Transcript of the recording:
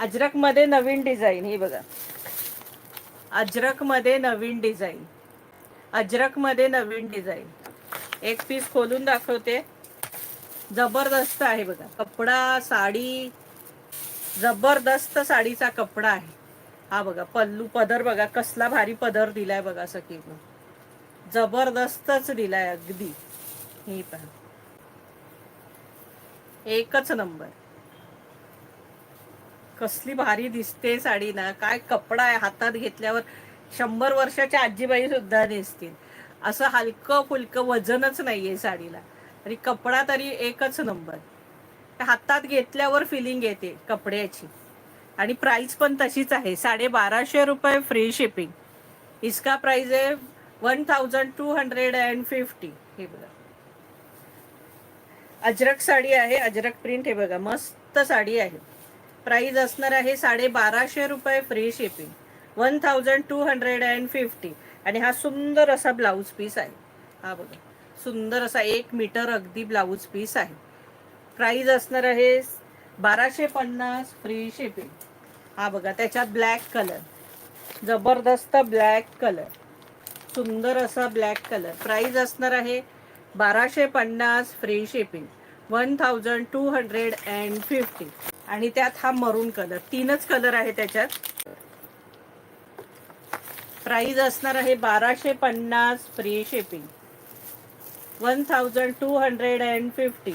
अजरक मध्ये नवीन डिझाईन ही बघा. अजरक मध्ये नवीन डिझाईन. अजरक मध्ये नवीन डिझाईन. एक पीस खोलून दाखवते. जबरदस्त आहे बघा कपडा, साडी जबरदस्त साडीचा कपडा आहे. हा बघा पल्लू, पदर बघा कसला भारी पदर दिलाय बघा सखीनं. जबरदस्तच दिलाय अगदी. ही पहा एकच नंबर. कसली भारी दिसते साडी ना. काय कपडा आहे, हातात घेतल्यावर 100 वर्षाच्या आजीबाई सुद्धा नेसतील असं. हलकं फुलकं वजनच नाहीये साडीला. आणि कपडा तरी एकच नंबर. हातात घेतल्यावर फिलिंग येते कपड्याची. आणि प्राइस पण तशीच आहे. 1250 रुपये फ्री शिपिंग. इसका प्राइस आहे 1250. हे बघा अजरक साडी आहे. अजरक प्रिंट हे बघा मस्त साडी आहे. प्राइस असणार आहे 1250 रुपये फ्री शिपिंग. 1250. आणि हा सुंदर असा ब्लाऊज पीस आहे. हा बघा सुंदर असा 1 मीटर अगदी ब्लाऊज पीस आहे. प्राइस असणार आहे 1250 फ्री शिपिंग. हा बघा त्याच्यात ब्लॅक कलर, जबरदस्त ब्लॅक कलर, सुंदर असा ब्लॅक कलर. प्राइस असणार आहे 1250 फ्री शिपिंग. 1250. आणि त्यात हा मरून कलर. 3च कलर आहे त्याच्यात. प्राइस असणार आहे 1250 फ्री शिपिंग. 1250.